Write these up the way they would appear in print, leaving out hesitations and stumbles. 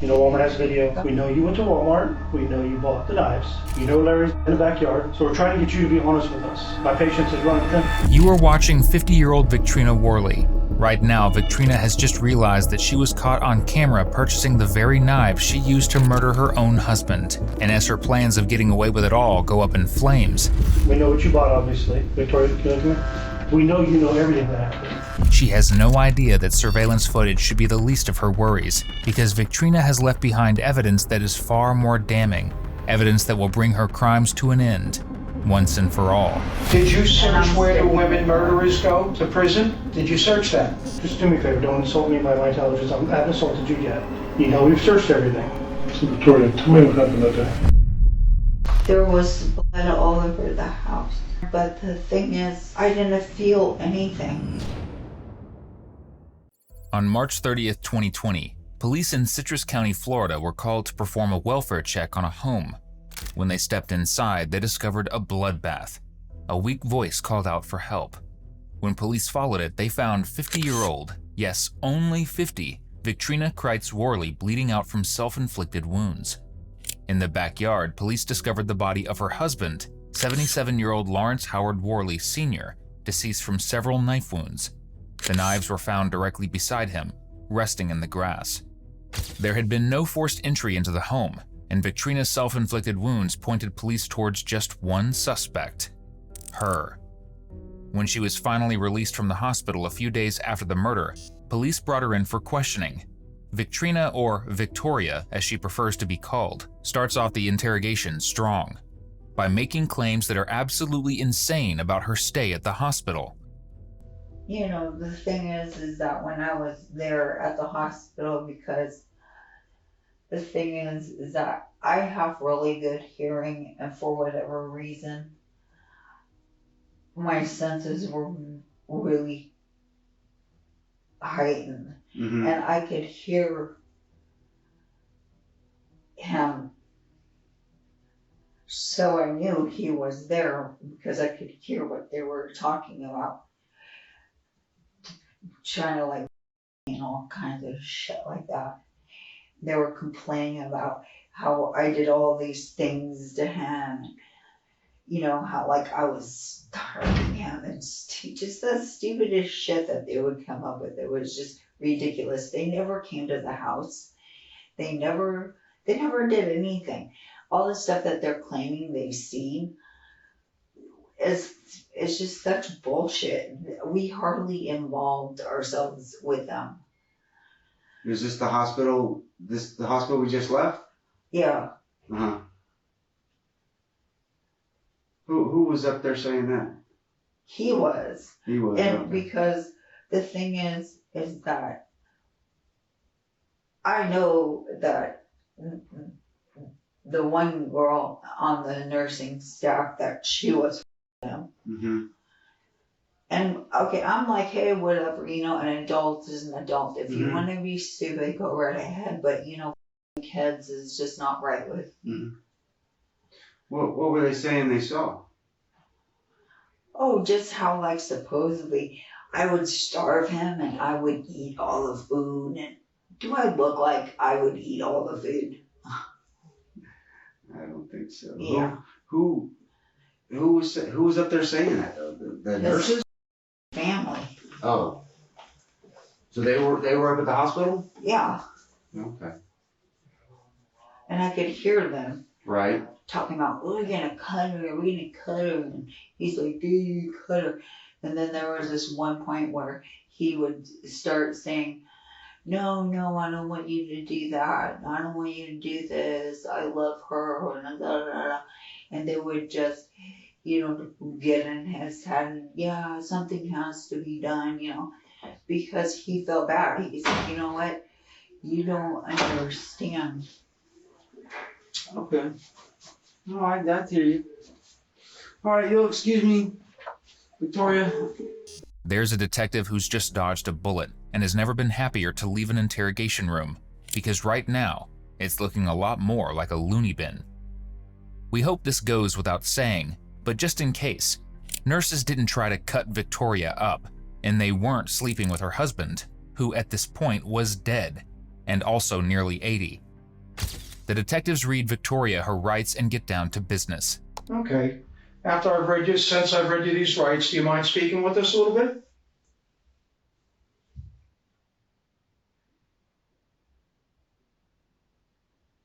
You know, Walmart has video. We know you went to Walmart. We know you bought the knives. You know Larry's in the backyard. So we're trying to get you to be honest with us. My patience is running thin. You are watching 50-year-old Victrina Worley. Right now, Victrina has just realized that she was caught on camera purchasing the very knives she used to murder her own husband. And as her plans of getting away with it all go up in flames, We know what you bought, obviously. Victoria, can you look at me? We know you know everything that happened. she has no idea that surveillance footage should be the least of her worries, because Victrina has left behind evidence that is far more damning, evidence that will bring her crimes to an end, once and for all. Did you search where the women murderers go to prison? Did you search that? Just do me a favor, don't insult me by my intelligence. I haven't insulted you yet. You know we've searched everything. So Victoria, tell me what happened that day. There was blood all over the house. But the thing is, I didn't feel anything. On March 30th, 2020, police in Citrus County, Florida were called to perform a welfare check on a home. When they stepped inside, they discovered a bloodbath. A weak voice called out for help. When police followed it, they found 50-year-old, yes, only 50, Victrina Kreitz Worley bleeding out from self-inflicted wounds. In the backyard, police discovered the body of her husband, 77-year-old Lawrence Howard Worley Sr., deceased from several knife wounds. The knives were found directly beside him, resting in the grass. There had been no forced entry into the home, and Victrina's self-inflicted wounds pointed police towards just one suspect: her. When she was finally released from the hospital a few days after the murder, police brought her in for questioning. Victrina, or Victoria as she prefers to be called, starts off the interrogation strong by making claims that are absolutely insane about her stay at the hospital. You know, the thing is that when I was there at the hospital, because the thing is that I have really good hearing, and for whatever reason, my senses were really heightened. Mm-hmm. And I could hear him. So I knew he was there because I could hear what they were talking about. Trying to all kinds of shit like that. They were complaining about how I did all these things to him. You know, how I was starving him and just the stupidest shit that they would come up with. It was just ridiculous. They never came to the house. They never did anything. All the stuff that they're claiming they've seen is just such bullshit. We hardly involved ourselves with them. Is this the hospital? The hospital we just left? Yeah. Uh-huh. Who was up there saying that? He was. He was. And okay. because the thing is that I know that the one girl on the nursing staff, that she was him. Mm-hmm. And okay, I'm like, hey, whatever, an adult is an adult. If you Mhm. want to be stupid, go right ahead. But kids is just not right with. Mm-hmm. What were they saying they saw? Oh, just how supposedly I would starve him and I would eat all the food. And do I look like I would eat all the food? I don't think so. Yeah. Who was up there saying that though? The nurses? His family. Oh. So they were up at the hospital? Yeah. Okay. And I could hear them Right. talking about, we're gonna cut her, we're gonna cut her. And he's like, dude, cut her. And then there was this one point where he would start saying, no, I don't want you to do that. I don't want you to do this. I love her. And they would just, get in his head and, yeah, something has to be done, because he felt bad. He said, you know what? You don't understand. Okay. All right, I hear you. All right, you'll excuse me, Victoria. There's a detective who's just dodged a bullet and has never been happier to leave an interrogation room, because right now, it's looking a lot more like a loony bin. We hope this goes without saying, but just in case, nurses didn't try to cut Victoria up, and they weren't sleeping with her husband, who at this point was dead, and also nearly 80. The detectives read Victoria her rights and get down to business. Okay. After I've read you, since I've read you these rights, do you mind speaking with us a little bit?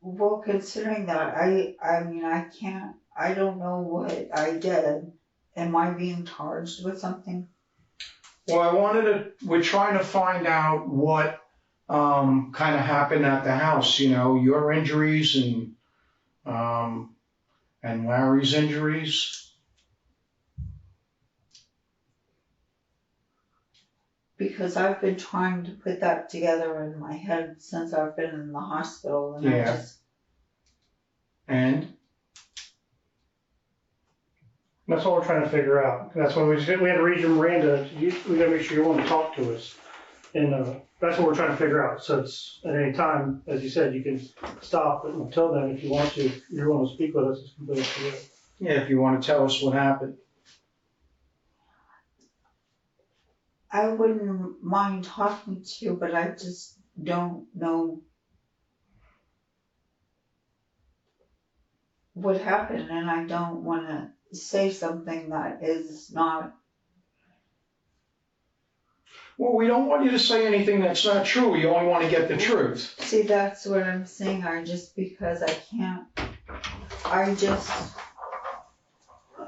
Well, considering that, I mean, I don't know what I did. Am I being charged with something? Well, we're trying to find out what kind of happened at the house, you know, your injuries and Larry's injuries. Because I've been trying to put that together in my head since I've been in the hospital, and Yeah. And that's all we're trying to figure out. That's why we had to read your Miranda. We gotta make sure you want to talk to us, and that's what we're trying to figure out. So it's at any time, as you said, you can stop. But until then, if you want to speak with us, it's completely up to you. Yeah, if you want to tell us what happened. I wouldn't mind talking to you, but I just don't know what happened, and I don't want to say something that is not. Well, we don't want you to say anything that's not true. We only want to get the truth. See, that's what I'm saying. Because I can't. I just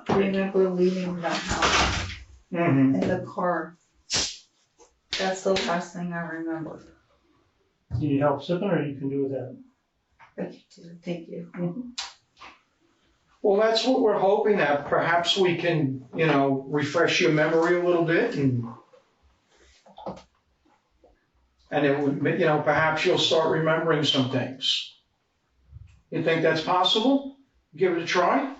remember leaving the house in the car. That's the last thing I remember. Do you need help sipping, or you can do with that? I can do it. Thank you. Mm-hmm. Well, that's what we're hoping, that perhaps we can, you know, refresh your memory a little bit, and it would, you know, perhaps you'll start remembering some things. You think that's possible? Give it a try?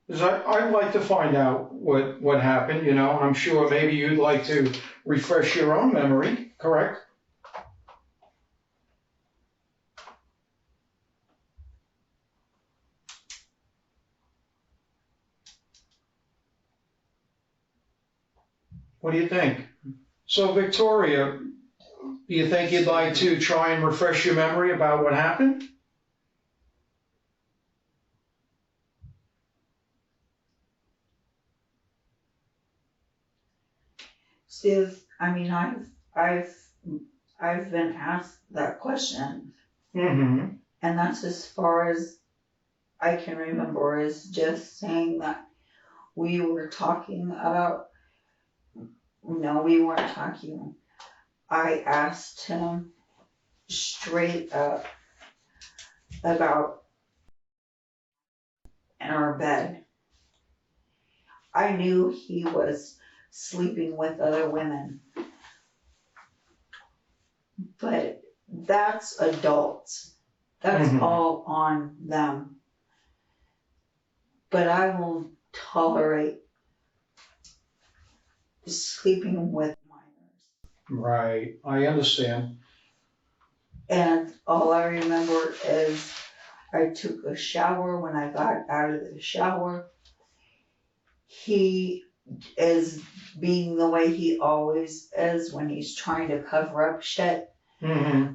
Because I'd like to find out what happened, you know. I'm sure maybe you'd like to refresh your own memory, correct? What do you think? So, Victoria, do you think you'd like to try and refresh your memory about what happened? See, I mean, I've been asked that question, Mm-hmm. and that's as far as I can remember, is just saying that we were talking about. No, we weren't talking. I asked him straight up about in our bed. I knew he was sleeping with other women, but that's adults. That's all on them. But I will tolerate sleeping with minors. Right, I understand. And all I remember is I took a shower. When I got out of the shower, he is being the way he always is when he's trying to cover up shit,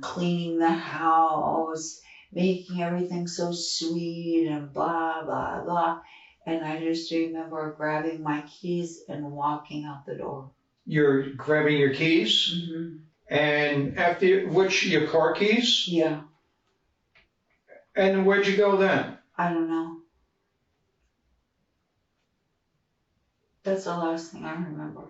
cleaning the house, making everything so sweet and blah, blah, blah. And I just remember grabbing my keys and walking out the door. You're grabbing your keys? Mm-hmm. And after your car keys? Yeah. And where'd you go then? I don't know. That's the last thing I remember.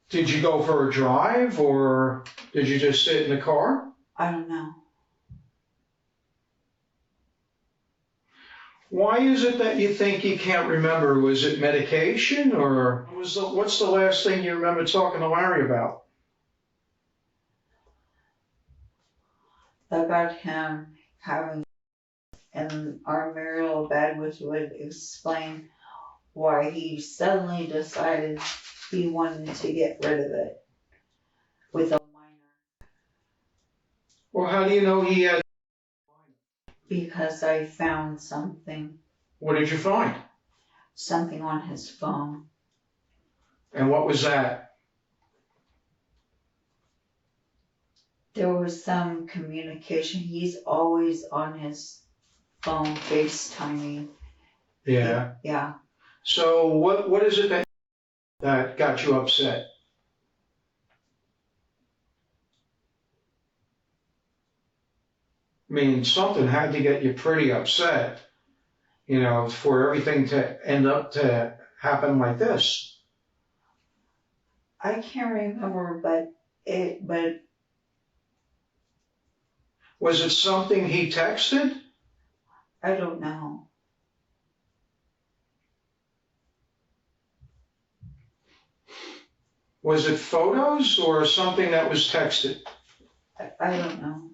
Did you go for a drive, or did you just sit in the car? I don't know. Why is it that you think you can't remember? Was it medication, or what's the last thing you remember talking to Larry about? About him having in our marital bed, which would explain why he suddenly decided he wanted to get rid of it with a minor. Well, how do you know he had? Because I found something. What did you find? Something on his phone. And what was that? There was some communication. He's always on his phone FaceTiming. Yeah. Yeah. So what is it that got you upset? I mean, something had to get you pretty upset, for everything to end up to happen like this. I can't remember, but Was it something he texted? I don't know. Was it photos or something that was texted? I don't know.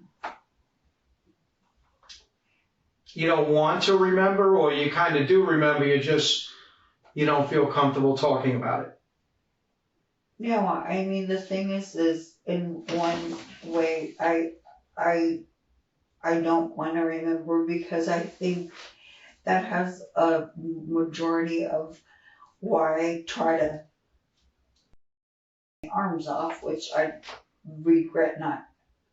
You don't want to remember, or you kind of do remember, you don't feel comfortable talking about it? No, I mean, the thing is in one way, I don't want to remember, because I think that has a majority of why I try to take my arms off, which I regret not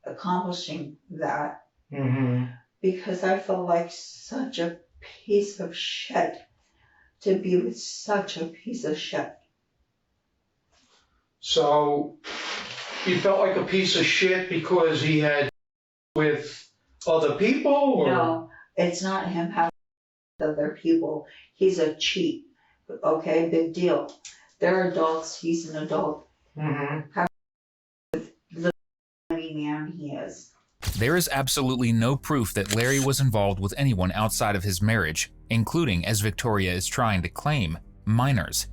accomplishing that, Mm-hmm. because I feel like such a piece of shit to be with such a piece of shit. So you felt like a piece of shit because he had with other people, or? No, it's not him having other people. He's a cheat. Okay, big deal. They're adults. He's an adult. Mm-hmm. How the man he is. There is absolutely no proof that Larry was involved with anyone outside of his marriage, including, as Victoria is trying to claim, minors.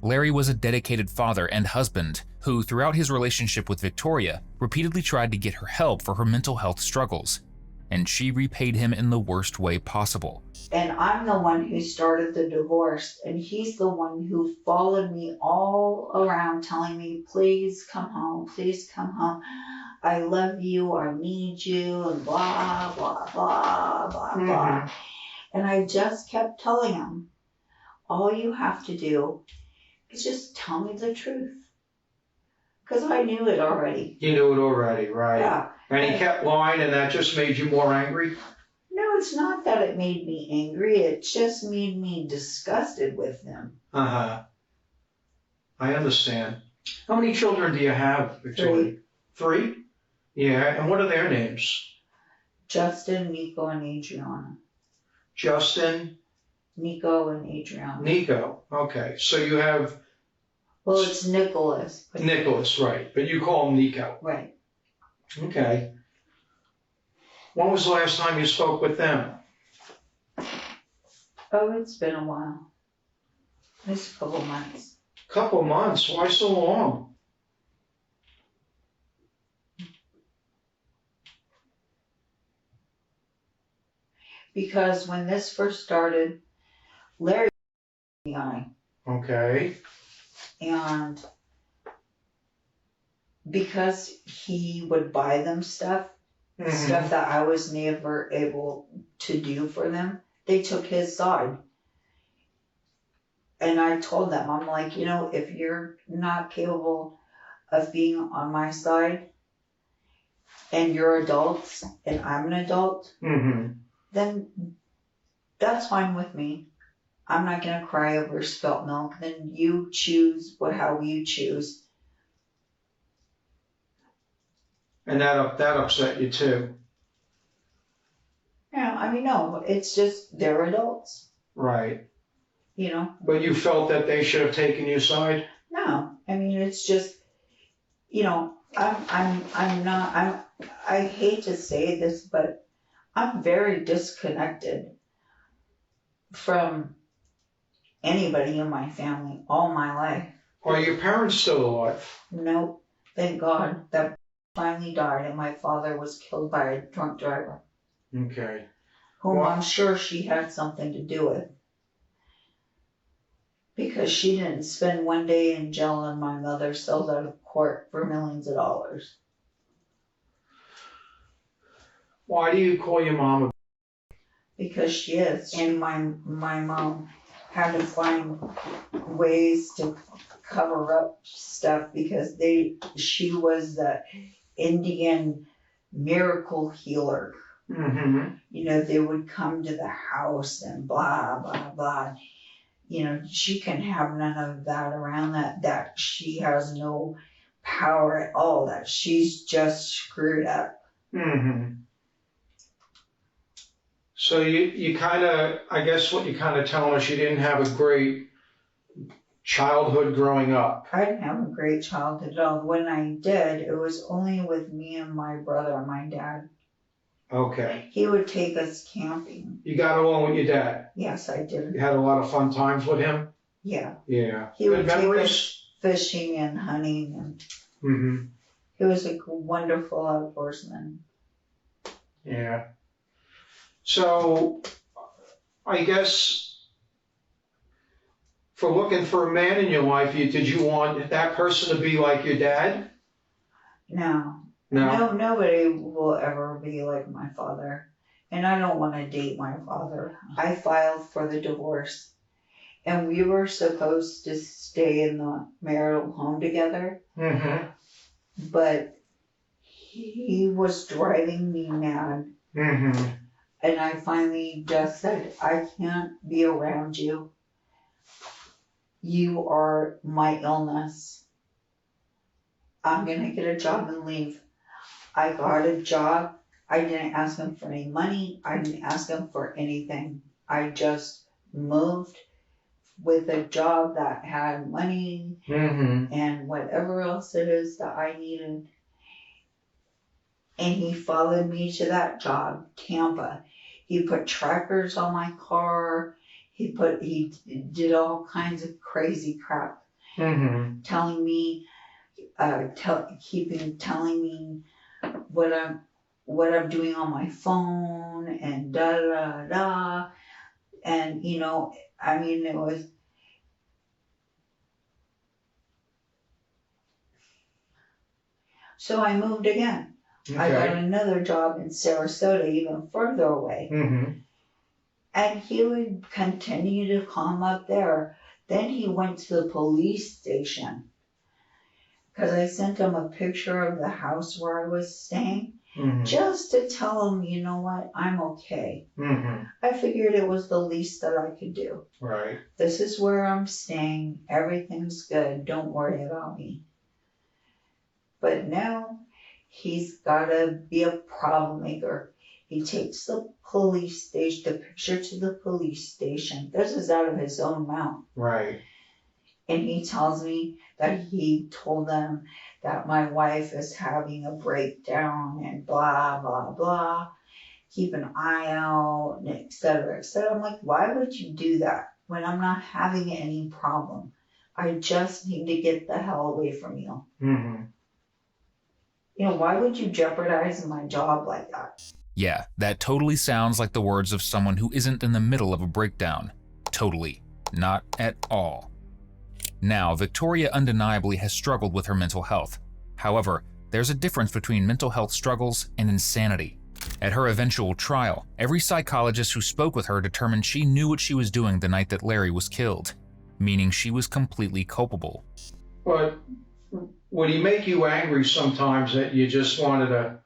Larry was a dedicated father and husband who, throughout his relationship with Victoria, repeatedly tried to get her help for her mental health struggles, and she repaid him in the worst way possible. And I'm the one who started the divorce, and he's the one who followed me all around telling me, please come home, I love you, I need you, and blah, blah, blah, blah, blah. And I just kept telling him, all you have to do is just tell me the truth. Because I knew it already. You knew it already, right? Yeah. And he kept lying, and that just made you more angry? No, it's not that it made me angry. It just made me disgusted with him. Uh-huh. I understand. How many children do you have, Victoria? 3. 3? Yeah, and what are their names? Justin, Nico, and Adriana. Justin? Nico and Adriana. Nico. Okay, so you have... Well, it's Nicholas. Nicholas, right, but you call him Nico. Right. Okay. When was the last time you spoke with them? Oh, it's been a while. It's a couple months. Couple months? Why so long? Because when this first started, Larry was the eye. Okay. And because he would buy them stuff that I was never able to do for them, they took his side. And I told them, I'm like, if you're not capable of being on my side, and you're adults, and I'm an adult, then that's fine with me. I'm not going to cry over spilt milk. Then you choose how you choose. And that upset you too? Yeah, I mean, no, it's just they're adults. Right. But you felt that they should have taken your side? No, I mean, it's just, I hate to say this, but I'm very disconnected from anybody in my family all my life. Are your parents still alive? Nope. Thank God that finally died and my father was killed by a drunk driver. Okay. Whom I'm sure she had something to do with. Because she didn't spend one day in jail and my mother sold out of court for millions of dollars. Why do you call your mom a... Because she is. And my mom had to find ways to cover up stuff because she was the Indian miracle healer. Mm-hmm. You know, they would come to the house and blah, blah, blah. You know, she can have none of that around that she has no power at all, that she's just screwed up. Mm-hmm. So you kind of, I guess what you kind of telling us, you didn't have a great childhood growing up. I didn't have a great childhood at all. When I did, it was only with me and my brother and my dad. Okay. He would take us camping. You got along with your dad? Yes, I did. You had a lot of fun times with him? Yeah. Yeah. He would Good take memories? us fishing and hunting, and Mm-hmm. he was a wonderful outdoorsman. Yeah. So, I guess for looking for a man in your life, did you want that person to be like your dad? No. No. Nobody will ever be like my father. And I don't want to date my father. I filed for the divorce. And we were supposed to stay in the marital home together. Mm-hmm. But he was driving me mad. Mm-hmm. And I finally just said, I can't be around you. You are my illness. I'm going to get a job and leave. I got a job. I didn't ask him for any money. I didn't ask him for anything. I just moved with a job that had money Mm-hmm. and whatever else it is that I needed. And he followed me to that job, Tampa. He put trackers on my car. He did all kinds of crazy crap, Mm-hmm. telling me what I'm doing on my phone and da da da. And you know, I mean, it was. So I moved again. Okay. I got another job in Sarasota, even further away. Mm-hmm. And he would continue to come up there. Then he went to the police station because I sent him a picture of the house where I was staying, Mm-hmm. just to tell him, you know what, I'm okay. Mm-hmm. I figured it was the least that I could do. Right. This is where I'm staying. Everything's good. Don't worry about me. But now he's got to be a problem maker. He takes the picture to the police station. This is out of his own mouth. Right. And he tells me that he told them that my wife is having a breakdown and blah, blah, blah. Keep an eye out, et cetera, et cetera. I'm like, why would you do that when I'm not having any problem? I just need to get the hell away from you. Mm-hmm. You know, why would you jeopardize my job like that? Yeah, that totally sounds like the words of someone who isn't in the middle of a breakdown. Totally. Not at all. Now, Victoria undeniably has struggled with her mental health. However, there's a difference between mental health struggles and insanity. At her eventual trial, every psychologist who spoke with her determined she knew what she was doing the night that Larry was killed, meaning she was completely culpable. But would he make you angry sometimes that you just wanted to,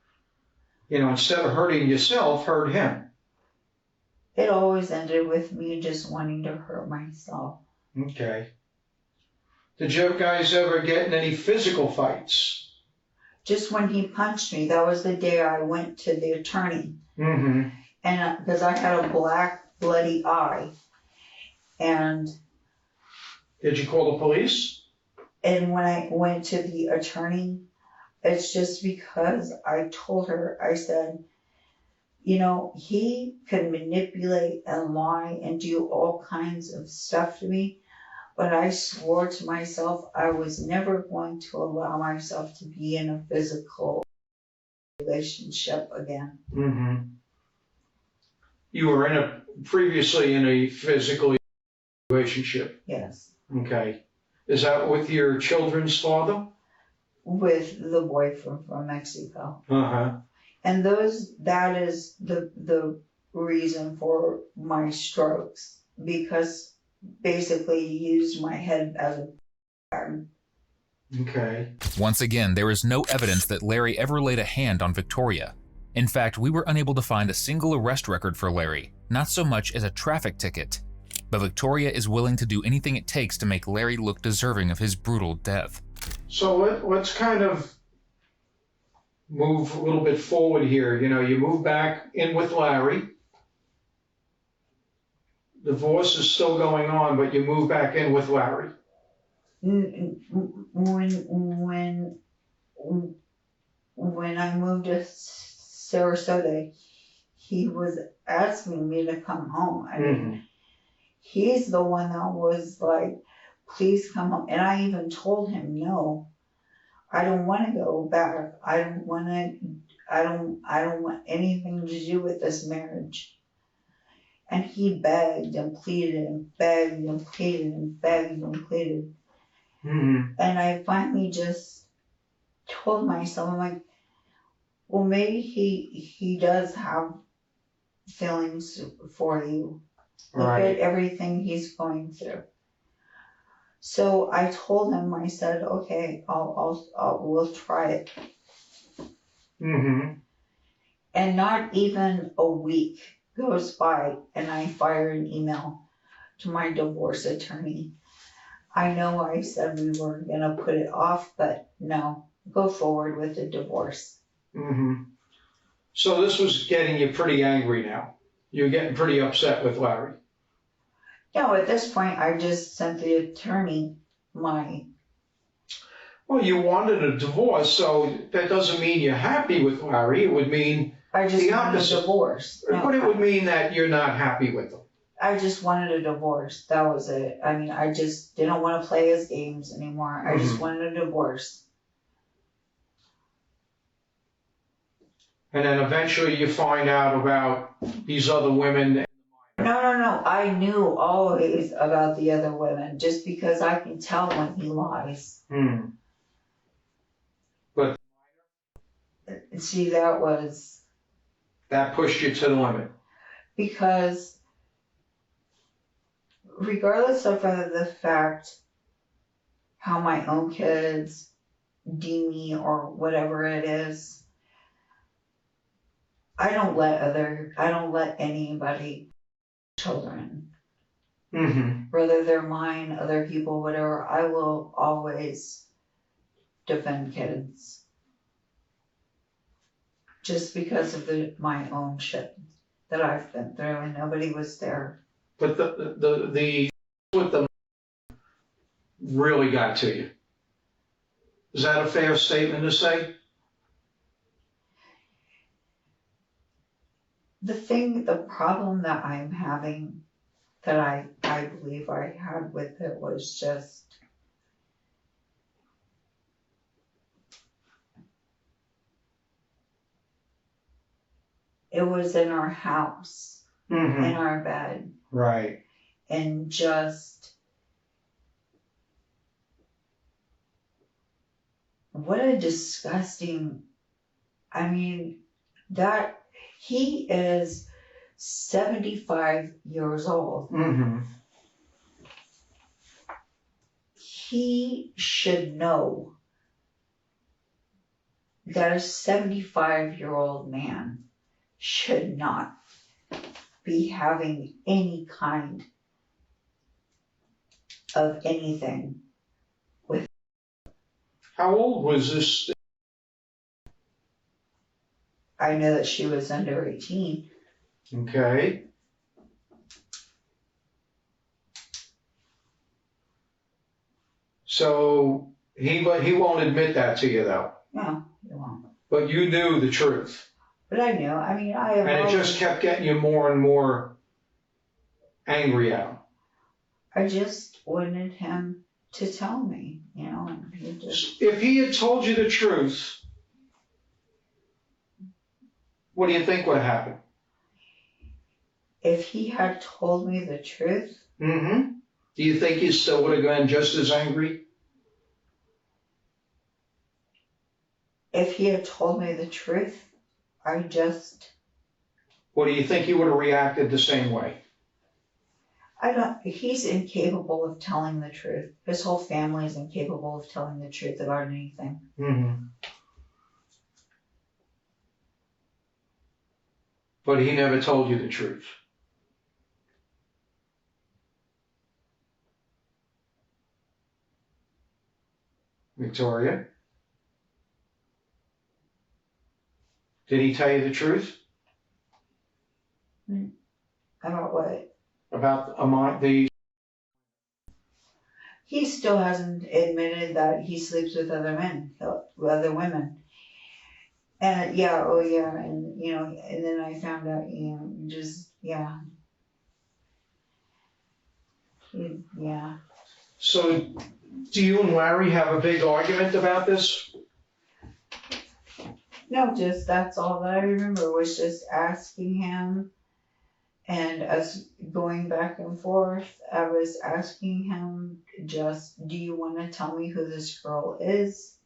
instead of hurting yourself, hurt him? It always ended with me just wanting to hurt myself. Okay. Did you guys ever get in any physical fights? Just when he punched me, that was the day I went to the attorney. Mm-hmm. And because I had a black, bloody eye. And Did you call the police? when I went to the attorney, it's just because I told her, I said, he could manipulate and lie and do all kinds of stuff to me. But I swore to myself I was never going to allow myself to be in a physical relationship again. Mm-hmm. You were previously in a physical relationship? Yes. Okay. Is that with your children's father? With the boyfriend from Mexico. Uh-huh. And that is the reason for my strokes, because basically he used my head as a Okay. Once again, there is no evidence that Larry ever laid a hand on Victoria. In fact, we were unable to find a single arrest record for Larry, not so much as a traffic ticket. But Victoria is willing to do anything it takes to make Larry look deserving of his brutal death. So let's kind of move a little bit forward here. You know, you move back in with Larry. Divorce is still going on, but you move back in with Larry. When I moved to Sarasota, he was asking me to come home. I mean, he's the one that was like, please come home. And I even told him, no, I don't want to go back. I don't want anything to do with this marriage. And he begged and pleaded and begged and pleaded and begged and pleaded. And I finally just told myself, I'm like, well, maybe he does have feelings for you. Look at everything he's going through. So I told him, I said, okay, we'll try it. And not even a week goes by and I fire an email to my divorce attorney. I know I said we were gonna put it off, but no, go forward with the divorce. So this was getting you pretty angry now. You're getting pretty upset with Larry. No, at this point, I just sent the attorney my... Well, you wanted a divorce, so that doesn't mean you're happy with Larry. It would mean I just the wanted opposite. a divorce. No, But it would mean that you're not happy with him. I just wanted a divorce. That was it. I mean, I just didn't want to play his games anymore. I just wanted a divorce. And then eventually you find out about these other women. No. I knew always about the other women just because I can tell when he lies. But See, that pushed you to the limit. because regardless of the fact how my own kids deem me or whatever it is, I don't let anybody, children, whether they're mine, other people, whatever, I will always defend kids. Just because of my own shit that I've been through and nobody was there. But the with the really got to you. Is that a fair statement to say? The problem that I'm having, that I believe I had with it, was just it was in our house, in our bed. Right. And just what a disgusting, I mean, that he is 75 years old. He should know that a 75-year-old man should not be having any kind of anything with. How old was this? I know that she was under 18. Okay. So he won't admit that to you though. No, you won't. But you knew the truth. But I knew. I mean, I have. And it just kept getting you more and more angry at him. I just wanted him to tell me, and he just. If he had told you the truth, what do you think would happen? If he had told me the truth. Do you think you still would have been just as angry? If he had told me the truth, Or do you think you would have reacted the same way? He's incapable of telling the truth. His whole family is incapable of telling the truth about anything. Mm-hmm. But he never told you the truth. Victoria? Did he tell you the truth? About what? About the... He still hasn't admitted that he sleeps with other women. And yeah, oh yeah, and and then I found out, yeah. So, do you and Larry have a big argument about this? No, just that's all that I remember was just asking him, and us going back and forth. I was asking him, just, do you want to tell me who this girl is?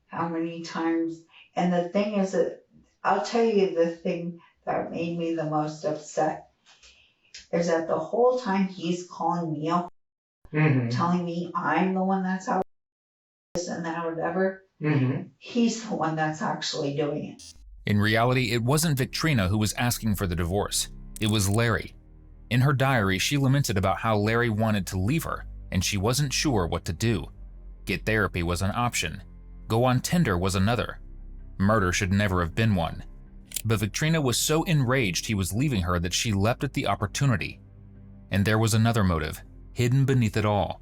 How many times? And the thing is that, I'll tell you the thing that made me the most upset is that the whole time he's calling me up, telling me I'm the one that's out this and that or whatever, he's the one that's actually doing it. In reality, it wasn't Victrina who was asking for the divorce. It was Larry. In her diary, she lamented about how Larry wanted to leave her, and she wasn't sure what to do. Get therapy was an option. Go on Tinder was another. Murder should never have been one. But Victrina was so enraged he was leaving her that she leapt at the opportunity. And there was another motive, hidden beneath it all.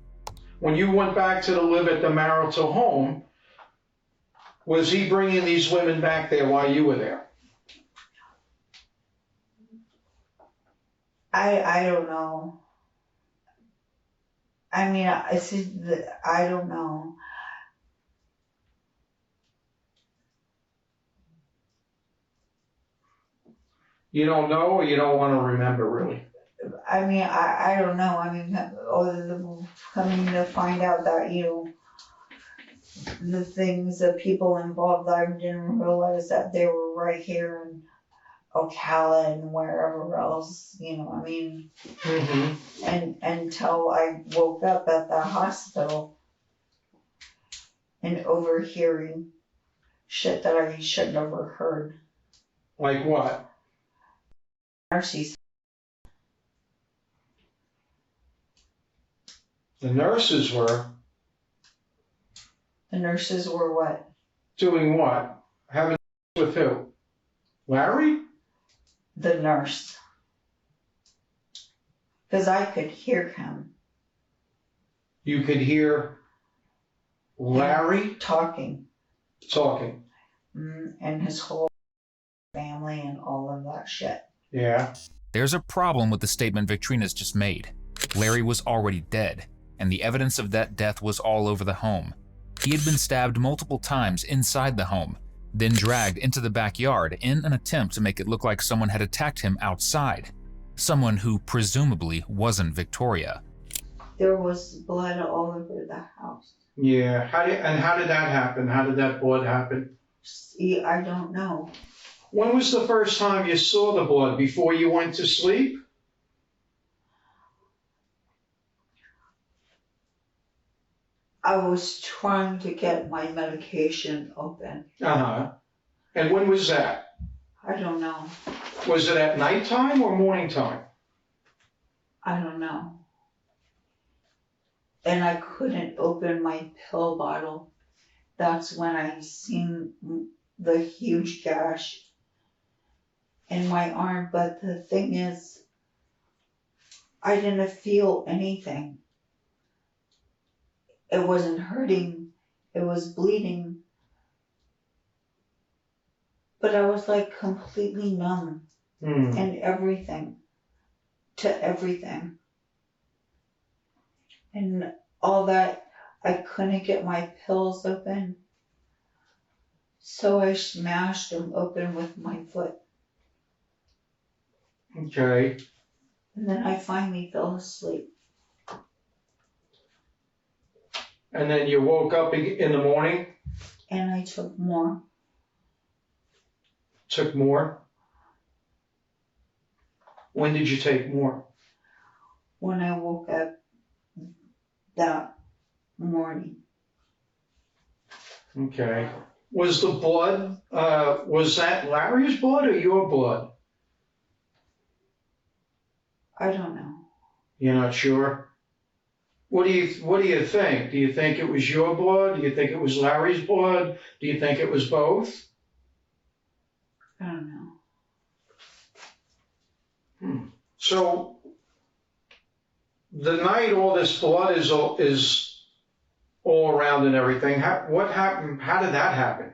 When you went back to live at the Marital home, was he bringing these women back there while you were there? I don't know. I mean, I don't know. You don't know, or you don't want to remember, really? I mean, I don't know. I mean, other than coming to find out that, the things, the people involved, I didn't realize that they were right here in Ocala and wherever else, I mean, and until I woke up at the hospital and overhearing shit that I shouldn't have heard. Like what? Nurses. The nurses were The nurses were what? doing what? Having with who? Larry? The nurse. Because I could hear him. You could hear Larry talking. And his whole family and all of that shit. Yeah. There's a problem with the statement Victrina's just made. Larry was already dead, and the evidence of that death was all over the home. He had been stabbed multiple times inside the home, then dragged into the backyard in an attempt to make it look like someone had attacked him outside. Someone who presumably wasn't Victoria. There was blood all over the house. Yeah. How did that happen? How did that blood happen? See, I don't know. When was the first time you saw the blood? Before you went to sleep? I was trying to get my medication open. And when was that? I don't know. Was it at nighttime or morning time? I don't know. And I couldn't open my pill bottle. That's when I seen the huge gash in my arm. But the thing is, I didn't feel anything. It wasn't hurting. It was bleeding. But I was like completely numb and everything. To everything. And all that, I couldn't get my pills open. So I smashed them open with my foot. Okay. And then I finally fell asleep. And then you woke up in the morning? And I took more. Took more? When did you take more? when I woke up that morning. Okay. Was the blood, was that Larry's blood or your blood? I don't know. You're not sure? What do you think? Do you think it was your blood? Do you think it was Larry's blood? Do you think it was both? I don't know. So the night all this blood is all around and everything, what happened? How did that happen?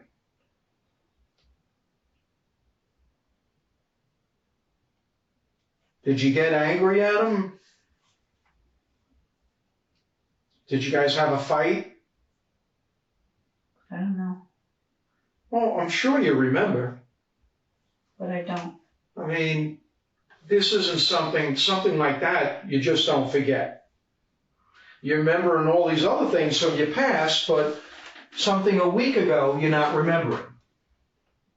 Did you get angry at him? Did you guys have a fight? I don't know. Well, I'm sure you remember. But I don't. I mean, this isn't something like that you just don't forget. You're remembering all these other things from your past, but something a week ago you're not remembering.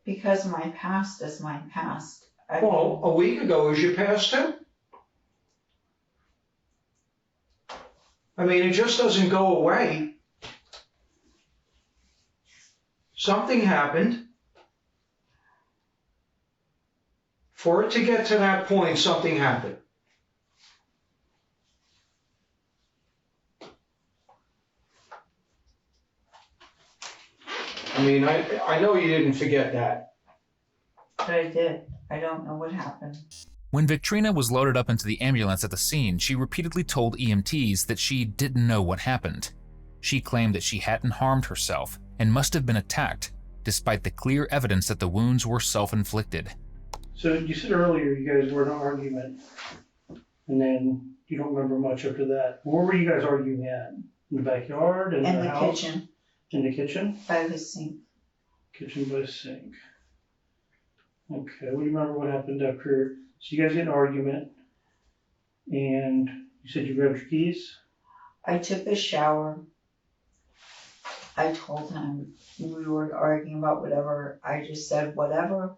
Because my past is my past. Well, a week ago is your past too. I mean, it just doesn't go away. Something happened. For it to get to that point, something happened. I mean, I know you didn't forget that. But I did. I don't know what happened. When Victrina was loaded up into the ambulance at the scene, she repeatedly told EMTs that she didn't know what happened. She claimed that she hadn't harmed herself and must have been attacked, despite the clear evidence that the wounds were self-inflicted. So you said earlier you guys were in an argument, and then you don't remember much after that. Where were you guys arguing at? In the backyard? In the house? Kitchen. In the kitchen? By the sink. Kitchen by sink. Okay, what do you remember what happened after? So you guys get in an argument, and you said you grabbed your keys? I took a shower. I told him we were arguing about whatever. I just said whatever.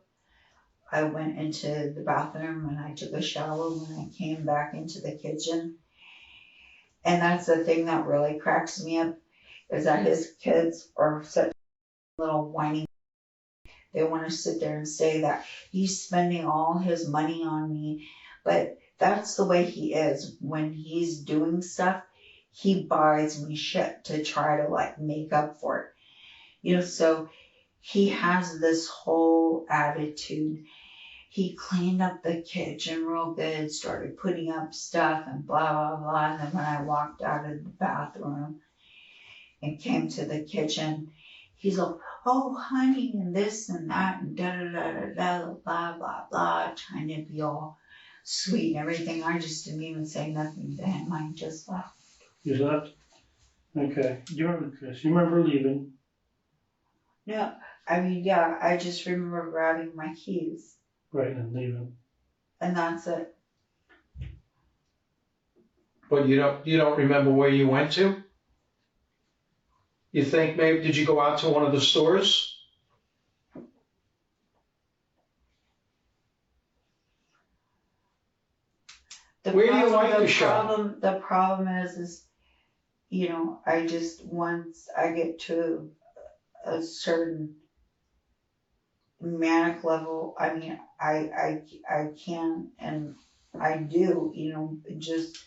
I went into the bathroom and I took a shower when I came back into the kitchen. And that's the thing that really cracks me up, is that his kids are such little whiny. They want to sit there and say that he's spending all his money on me. But that's the way he is. When he's doing stuff, he buys me shit to try to like make up for it. You know, so he has this whole attitude. He cleaned up the kitchen real good, started putting up stuff and blah, blah, blah. And then when I walked out of the bathroom and came to the kitchen, he's like, oh, honey, and this and that, and da-da-da-da-da, blah, blah, blah, trying to be all sweet and everything. I just didn't even say nothing to him. I just left. You left? Okay. Do you remember, Chris? You remember leaving? No, I mean, yeah, I just remember grabbing my keys. Right, and leaving. And that's it. But you don't remember where you went to? You think maybe, did you go out to one of the stores? Where do you like to shop? The problem is, you know, I just, once I get to a certain manic level, I mean, I can and I do, you know, just,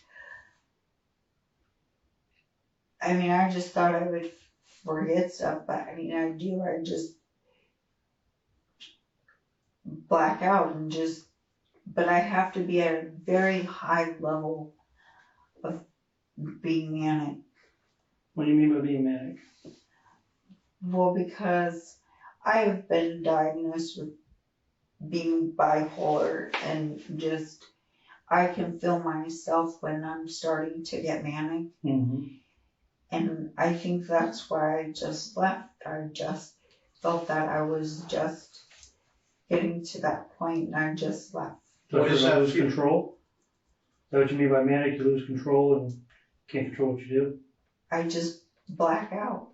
I mean, I just thought I would forget stuff, but I mean, I just black out and just, but I have to be at a very high level of being manic. What do you mean by being manic? Well, because I have been diagnosed with being bipolar and just, I can feel myself when I'm starting to get manic. Mm-hmm. And I think that's why I just left. I just felt that I was just getting to that point and I just left. What is that? Lose control? Is that what you mean by manic? You lose control and can't control what you do? I just black out.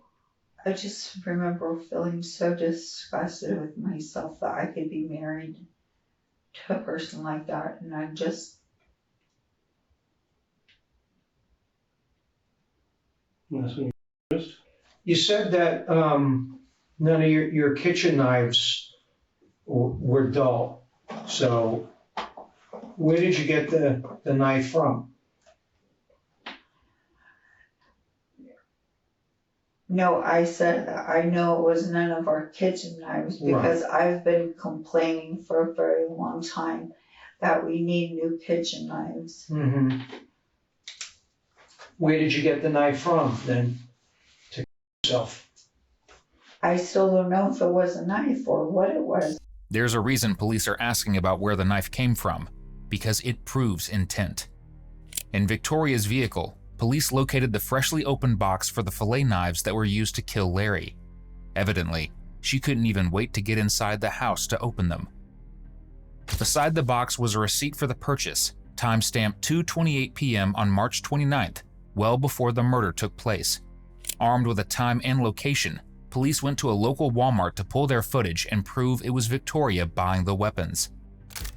I just remember feeling so disgusted with myself that I could be married to a person like that. And I just, And that's when you used. You said that none of your kitchen knives were dull. So where did you get the knife from? No, I said I know it was none of our kitchen knives because I've been complaining for a very long time that we need new kitchen knives. Mm-hmm. Where did you get the knife from then? To yourself. I still don't know if it was a knife or what it was. There's a reason police are asking about where the knife came from, because it proves intent. In Victoria's vehicle, police located the freshly opened box for the fillet knives that were used to kill Larry. Evidently, she couldn't even wait to get inside the house to open them. Beside the box was a receipt for the purchase, timestamped 2:28 p.m. on March 29th, well before the murder took place. Armed with a time and location, police went to a local Walmart to pull their footage and prove it was Victoria buying the weapons.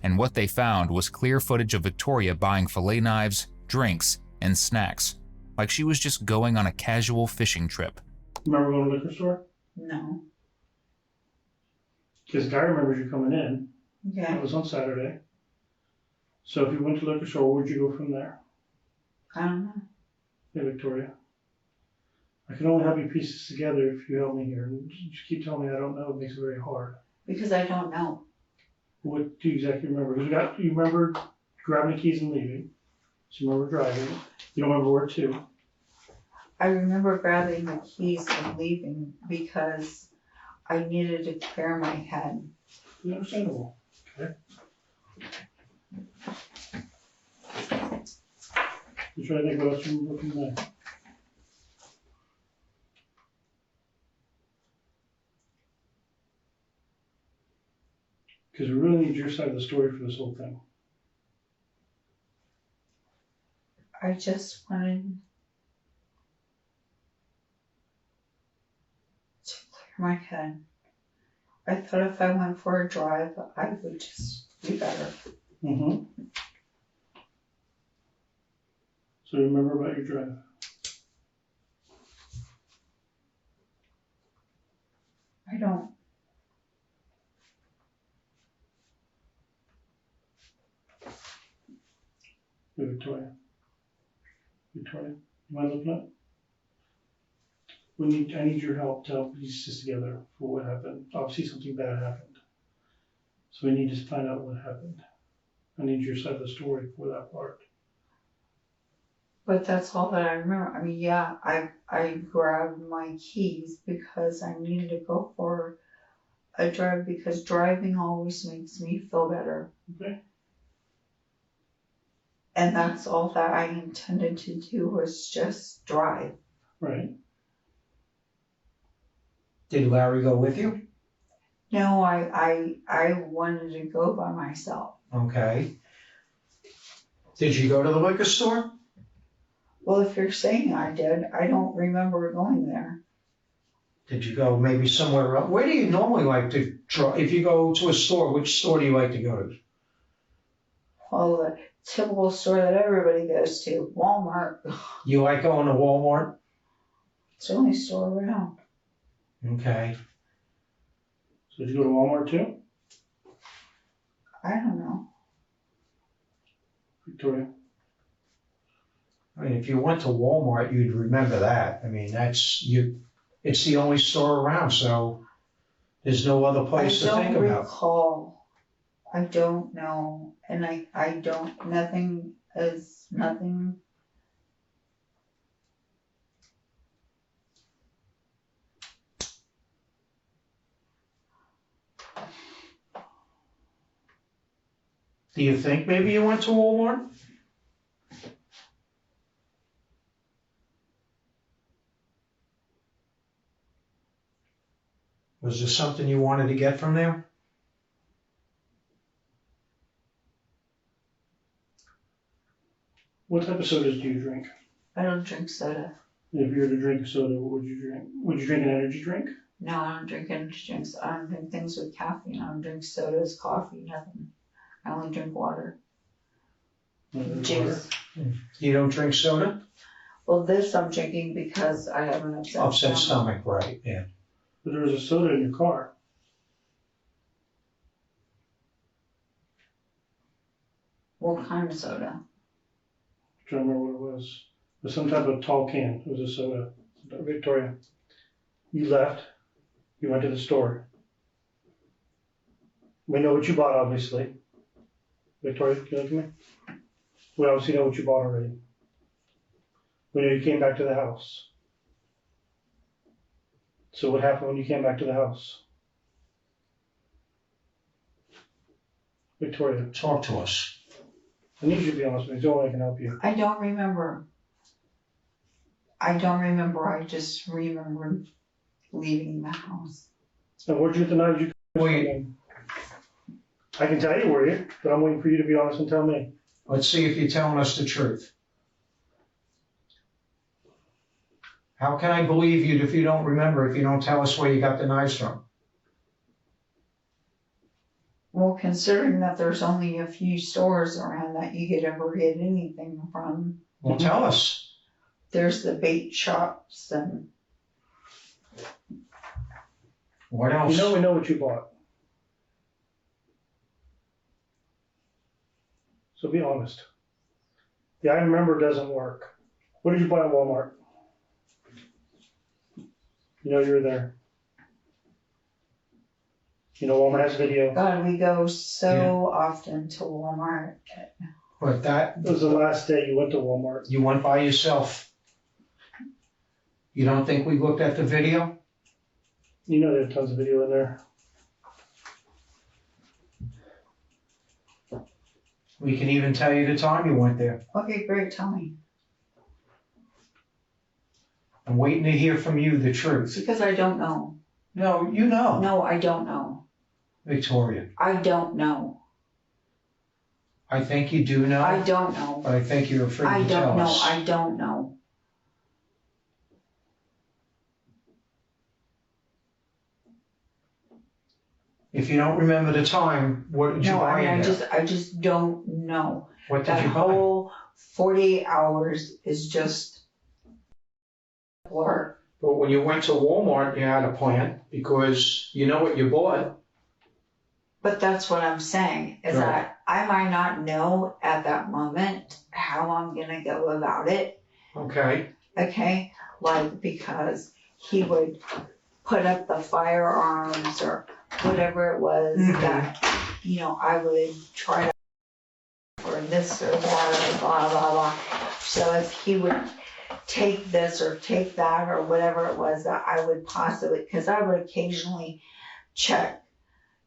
And what they found was clear footage of Victoria buying fillet knives, drinks, and snacks, like she was just going on a casual fishing trip. Remember going to the liquor store? No. Because Guy remembers you coming in. Yeah. That was on Saturday. So if you went to the liquor store, where'd you go from there? I don't know. Hey, Victoria. I can only help you piece this together if you help me here. And you keep telling me I don't know. It makes it very hard. Because I don't know. What do you exactly remember? Because you remember grabbing the keys and leaving. So you remember driving. You don't remember where to. I remember grabbing the keys and leaving because I needed to clear my head. Understandable. Okay. You try to think what else you remember from there. Because we really need your side of the story for this whole thing. I just wanted to clear my head. I thought if I went for a drive, I would just be better. Mm-hmm. So remember about your drive. I don't. Hey, Victoria. Victoria, you mind looking up? I need your help to help piece this together for what happened. Obviously something bad happened. So we need to find out what happened. I need your side of the story for that part. But that's all that I remember. I mean, yeah, I grabbed my keys because I needed to go for a drive because driving always makes me feel better. Okay. And that's all that I intended to do was just drive. Right. Did Larry go with you? No, I wanted to go by myself. Okay. Did you go to the liquor store? Well, if you're saying I did, I don't remember going there. Did you go maybe somewhere else? Where do you normally like to try? If you go to a store, which store do you like to go to? Well, the typical store that everybody goes to, Walmart. You like going to Walmart? It's the only store around. Okay. So did you go to Walmart too? I don't know. Victoria? I mean, if you went to Walmart, you'd remember that. I mean, it's the only store around, so there's no other place to think I don't about. recall. I don't know. And I don't, nothing. Do you think maybe you went to Walmart? Was there something you wanted to get from there? What type of sodas do you drink? I don't drink soda. If you were to drink a soda, what would you drink? Would you drink an energy drink? No, I don't drink energy drinks. I don't drink things with caffeine. I don't drink sodas, coffee, nothing. I only drink water. Juice. You don't drink soda? Well, this I'm drinking because I have an Upset stomach, right, yeah. But there was a soda in your car. What kind of soda? I don't remember what it was. It was some type of tall can. It was a soda. Victoria, you left. You went to the store. We know what you bought, obviously. Victoria, can you look at me? We obviously know what you bought already. We know you came back to the house. So what happened when you came back to the house? Victoria, Talk to us. I need you to be honest with me. It's the only way I can help you. I don't remember. I just remember leaving the house. And where'd you get the knives you I can tell you where you, but I'm waiting for you to be honest and tell me. Let's see if you're telling us the truth. How can I believe you if you don't remember, if you don't tell us where you got the knives from? Well, considering that there's only a few stores around that you could ever get anything from. Well, tell us. There's the bait shops and. What else? You know we know what you bought. So be honest. The I remember doesn't work. What did you buy at Walmart? You know you were there. You know Walmart has video. God, we go so often to Walmart. But that, It was the last day you went to Walmart. you went by yourself. You don't think we looked at the video? You know they have tons of video in there. We can even tell you the time you went there. Okay, great, tell me. I'm waiting to hear from you the truth. Because I don't know. No, you know. No, I don't know. Victoria, I don't know. I think you do know. I don't know. But I think you're afraid I to tell don't know. us. I don't know. If you don't remember the time, what did you No, buy I mean, in there? I just don't know. What did That you buy? whole 48 hours is just blur. But when you went to Walmart, you had a plan because you know what you bought. But that's what I'm saying, is Right. that I might not know at that moment how I'm gonna go about it, Okay. okay? Like, because he would put up the firearms or whatever it was that, you know, I would try to, or this or that or blah, blah, blah. So if he would take this or take that or whatever it was that I would possibly, because I would occasionally check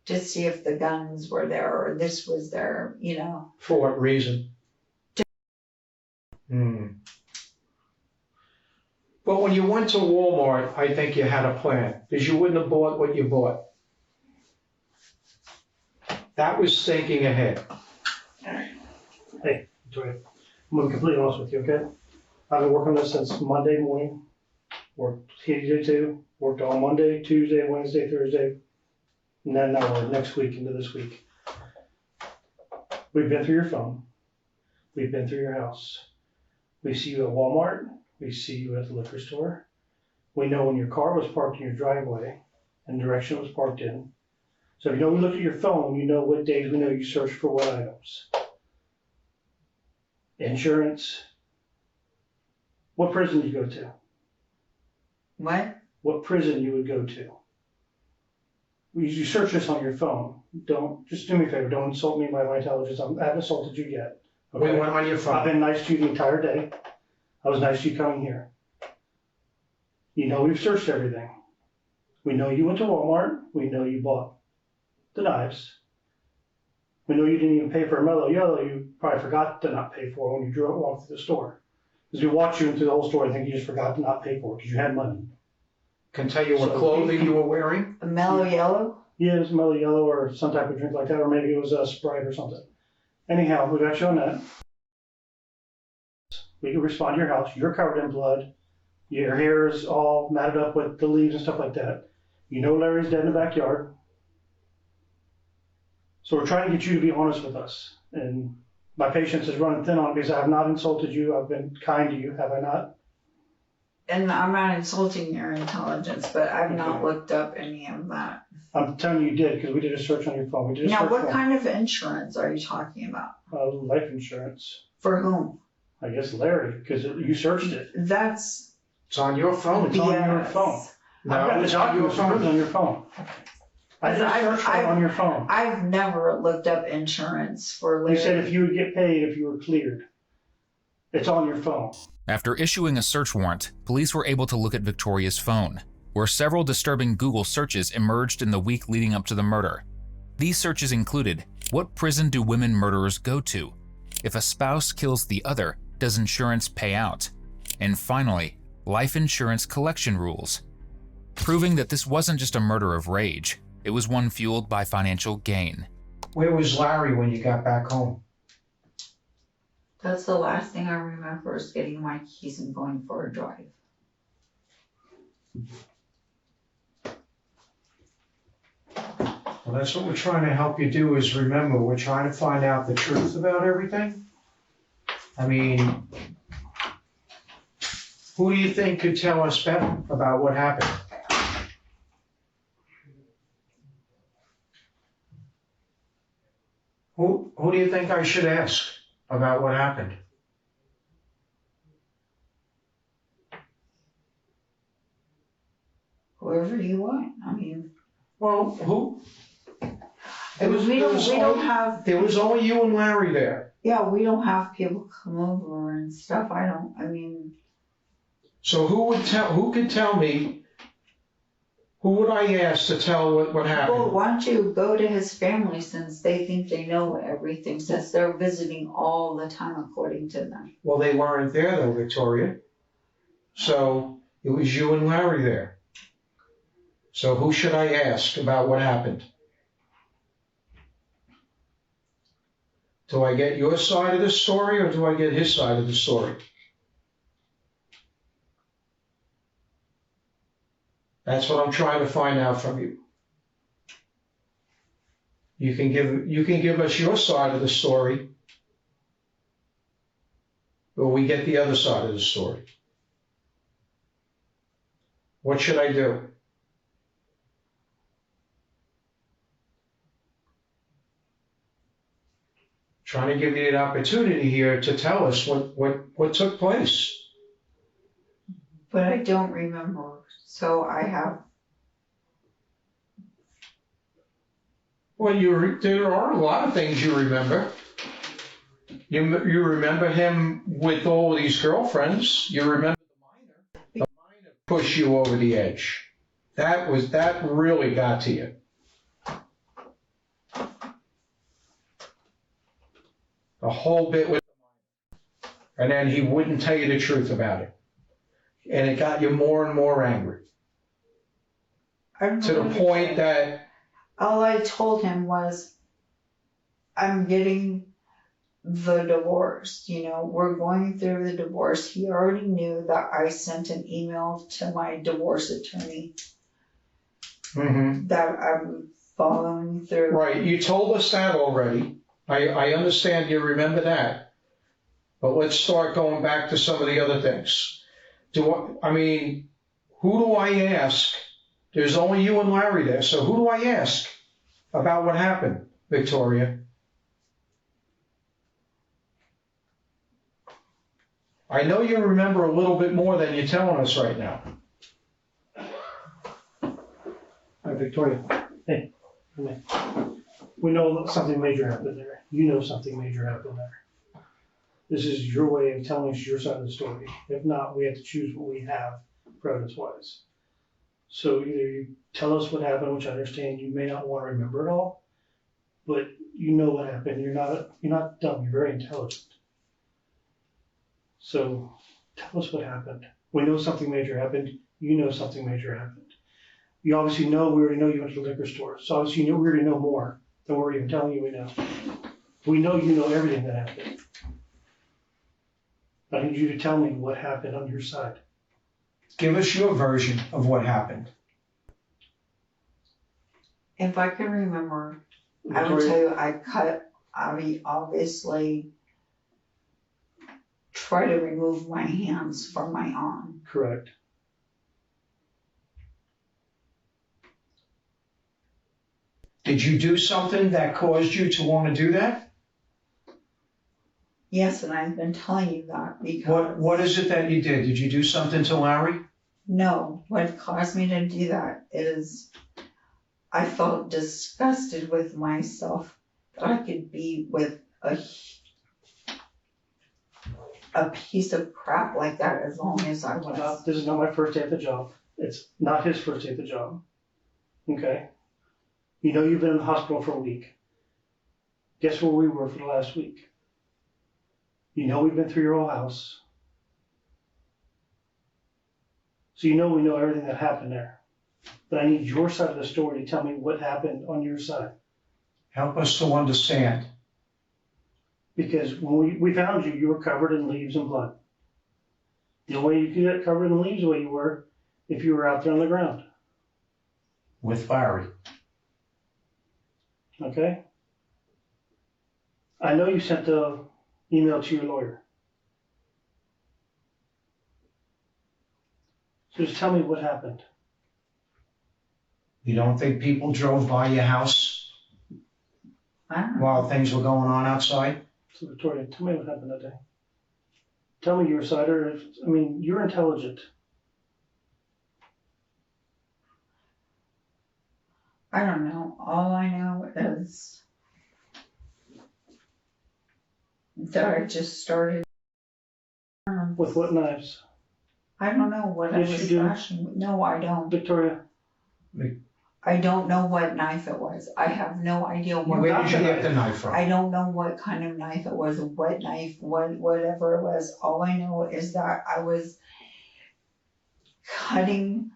to see if the guns were there or this was there, you know. For what reason? But when you went to Walmart, I think you had a plan because you wouldn't have bought what you bought. That was thinking ahead. Hey, Victoria, I'm gonna be completely honest with you, okay? I've been working on this since Monday morning. Worked TJ2, worked on Monday, Tuesday, Wednesday, Thursday, and then now we're next week into this week. We've been through your phone. We've been through your house. We see you at Walmart. We see you at the liquor store. We know when your car was parked in your driveway and direction it was parked in. So if you know we looked at your phone, you know what days we know you searched for what items. Insurance. What prison do you go to? What? What prison you would go to? You search this on your phone. Don't, just do me a favor, don't insult me by my intelligence. I haven't insulted you yet. We went on your I've phone. been nice to you the entire day. I was nice to you coming here. You know we've searched everything. We know you went to Walmart. We know you bought the knives. We know you didn't even pay for a mellow yellow. You probably forgot to not pay for it when you walked through the store. Because we watched you through the whole store, I think you just forgot to not pay for it because you had money. Can tell you what So- clothing you were wearing. A mellow yellow? Yeah, it was mellow yellow or some type of drink like that, or maybe it was a Sprite or something. Anyhow, we got you on that. We can respond to your house. You're covered in blood. Your hair is all matted up with the leaves and stuff like that. You know Larry's dead in the backyard. So we're trying to get you to be honest with us. And my patience is running thin on it because I have not insulted you. I've been kind to you, have I not? and I'm not insulting your intelligence, but I've not looked up any of that. I'm telling you did, because we did a search on your phone. We did a Now, search what on kind of insurance are you talking about? life insurance. For whom? I guess Larry, because you searched it. That's It's on your phone. It's on your phone. No, I've got the it's on your documents phone. on your phone. I did a search for it on your phone. I've never looked up insurance for Larry. You said if you would get paid if you were cleared. It's on your phone. After issuing a search warrant, police were able to look at Victoria's phone, where several disturbing Google searches emerged in the week leading up to the murder. These searches included, what prison do women murderers go to? If a spouse kills the other, does insurance pay out? And finally, life insurance collection rules, proving that this wasn't just a murder of rage, it was one fueled by financial gain. Where was Larry when you got back home? That's the last thing I remember is getting my keys and going for a drive. Well, that's what we're trying to help you do is remember, we're trying to find out the truth about everything. I mean, who do you think could tell us better about what happened? Who do you think I should ask about what happened? Whoever you want. I mean, Well, who? we don't have. There was only you and Larry there. Yeah, we don't have people come over and stuff. I mean. So who could tell me, who would I ask to tell what happened? Well, why don't you go to his family since they think they know everything, since they're visiting all the time according to them. Well, they weren't there though, Victoria. So it was you and Larry there. So who should I ask about what happened? Do I get your side of the story or do I get his side of the story? That's what I'm trying to find out from you. You can give us your side of the story, or we get the other side of the story. What should I do? Trying to give you an opportunity here to tell us what took place. But I don't remember, so I have. Well, there are a lot of things you remember. You remember him with all of these girlfriends. You remember the minor pushed you over the edge. That really got to you. The whole bit with the minor. And then he wouldn't tell you the truth about it. And it got you more and more angry. To the point that all I told him was, I'm getting the divorce. We're going through the divorce. He already knew that I sent an email to my divorce attorney that I'm following through. Right, you told us that already. I understand you remember that. But let's start going back to some of the other things. Who do I ask? There's only you and Larry there, so who do I ask about what happened, Victoria? I know you remember a little bit more than you're telling us right now. Hi, Victoria. Hey, come in. We know something major happened there. You know something major happened there. This is your way of telling us your side of the story. If not, we have to choose what we have evidence-wise. So either you tell us what happened, which I understand you may not want to remember it all, but you know what happened. You're not dumb. You're very intelligent. So tell us what happened. We know something major happened. You know something major happened. You obviously know, we already know you went to the liquor store. So obviously we already know more than we're even telling you we know. We know you know everything that happened. I need you to tell me what happened on your side. Give us your version of what happened. If I can remember, I would tell you I obviously try to remove my hands from my arm. Correct. Did you do something that caused you to want to do that? Yes, and I've been telling you that because. What is it that you did? Did you do something to Larry? No, what caused me to do that is I felt disgusted with myself that I could be with a piece of crap like that as long as I was. This is not my first day at the job. It's not his first day at the job. Okay? You know you've been in the hospital for a week. Guess where we were for the last week? You know we've been through your whole house. So you know we know everything that happened there. But I need your side of the story to tell me what happened on your side. Help us to understand. Because when we found you, you were covered in leaves and blood. The only way you could get covered in leaves the way you were if you were out there on the ground. With Larry. Okay? I know you sent the email to your lawyer. So just tell me what happened. You don't think people drove by your house I don't know. while things were going on outside? So Victoria, tell me what happened that day. Tell me your side, or you're intelligent. I don't know. All I know is that I just started. With what knives? I don't know what I Yes, was you do. slashing with. No, I don't. Victoria, I don't know what knife it was. I have no idea what. Where did you get the knife from? I don't know what kind of knife it was, what knife, whatever it was. All I know is that I was cutting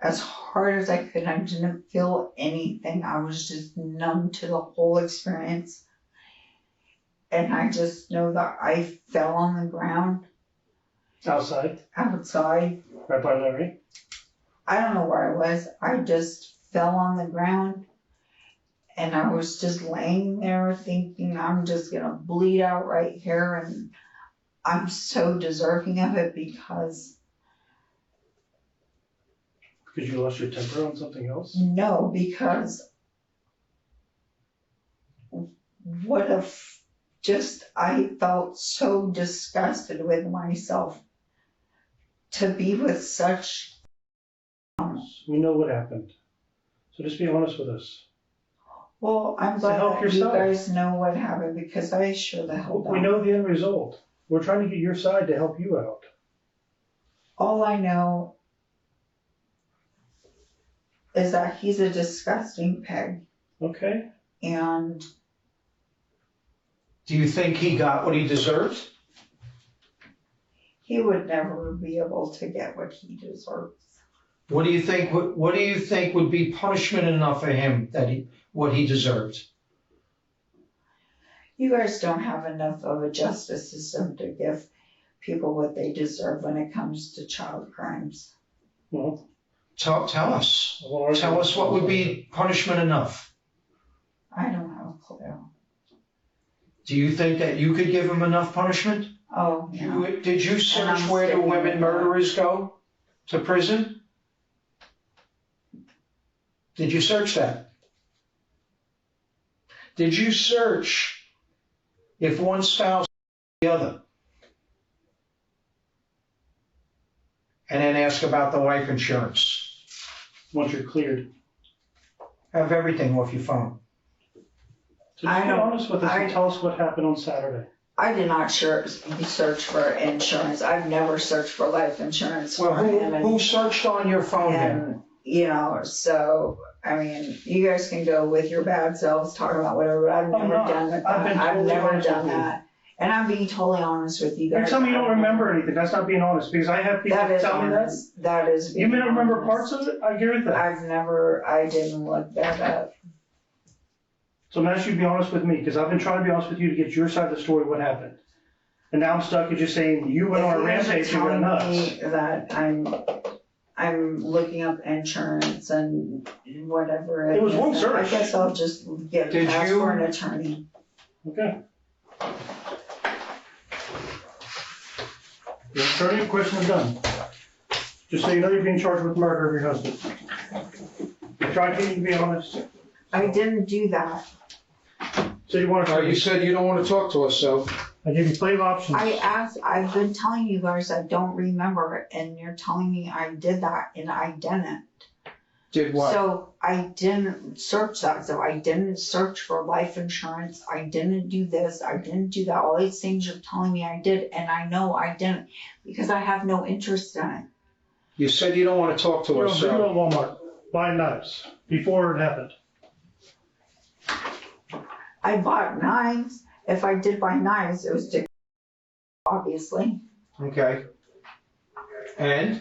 as hard as I could. I didn't feel anything. I was just numb to the whole experience. And I just know that I fell on the ground outside, outside. right by Larry. I don't know where I was. I just fell on the ground. And I was just laying there thinking I'm just going to bleed out right here. And I'm so deserving of it because. Because you lost your temper on something else? No, because what if just I felt so disgusted with myself to be with such. We know what happened. So just be honest with us. Well, I'm So glad help that yourself. you guys know what happened because I sure the hell don't. We know the end result. We're trying to get your side to help you out. All I know is that he's a disgusting pig. Okay? And Do you think he got what he deserved? he would never be able to get what he deserves. What do you think? What do you think would be punishment enough for him what he deserved? You guys don't have enough of a justice system to give people what they deserve when it comes to child crimes. Well, Tell us. Tell us what would be punishment enough. I don't have a clue. Do you think that you could give him enough punishment? Oh, yeah. Did you search I'm where the sticking women with that. murderers go? To prison? Did you search that? Did you search if one spouse the other? And then ask about the life insurance. once you're cleared. Have everything off your phone. So just be honest with us and tell us what happened on Saturday. I did not search for insurance. I've never searched for life insurance Well, for him. who searched on your phone then? And, so, you guys can go with your bad selves, talk about whatever, but I've never done that. I've never done that. And I'm being totally honest with you guys. You're telling me you don't remember anything. That's not being honest, because I have people tell me that. That is You may not remember parts of it, I agree with that. I didn't look that up. So I'm asking you to be honest with me, because I've been trying to be honest with you to get your side of the story, what happened. And now I'm stuck at just saying you went on a rampage and went nuts. If you guys are telling me that I'm looking up insurance and whatever. It was one search. I guess I'll just ask for an attorney. Okay. The attorney question is done. Just so you know, you're being charged with murder of your husband. I tried to get you to be honest. I didn't do that. So you want to? You said you don't want to talk to us, so. I gave you plenty of options. I've been telling you guys I don't remember it, and you're telling me I did that, and I didn't. Did what? So I didn't search that. So I didn't search for life insurance. I didn't do this. I didn't do that. All these things you're telling me I did, and I know I didn't because I have no interest in it. You said you don't want to talk to You us, were at so. Walmart buying knives before it happened. I bought knives. If I did buy knives, it was to obviously. Okay. And?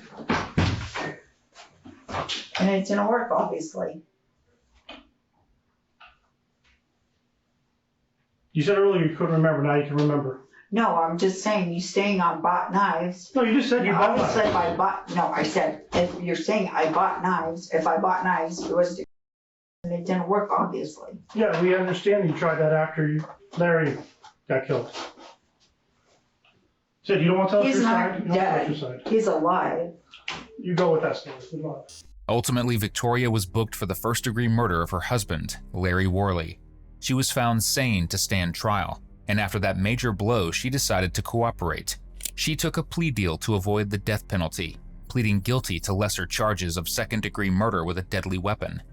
And it didn't work, obviously. You said earlier you couldn't remember, now you can remember. No, I'm just saying, you saying I bought knives. No, you just said you bought Obviously, knives. if I bought, no, I said, if you're saying I bought knives, if I bought knives, it was to, and it didn't work, obviously. Yeah, we understand you tried that after Larry got killed. Said you don't want to tell us He's your not side. You don't want to tell us dead. your side. He's alive. You go with that story. Good luck. Ultimately, Victoria was booked for the first-degree murder of her husband, Larry Worley. She was found sane to stand trial, and after that major blow, she decided to cooperate. She took a plea deal to avoid the death penalty, pleading guilty to lesser charges of second-degree murder with a deadly weapon.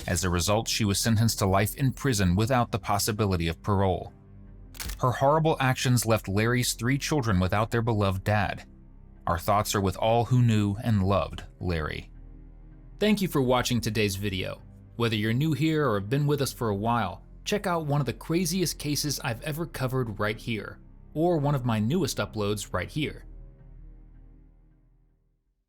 As a result, she was sentenced to life in prison without the possibility of parole. Her horrible actions left Larry's 3 children without their beloved dad. Our thoughts are with all who knew and loved Larry. Thank you for watching today's video. Whether you're new here or have been with us for a while, check out one of the craziest cases I've ever covered right here, or one of my newest uploads right here.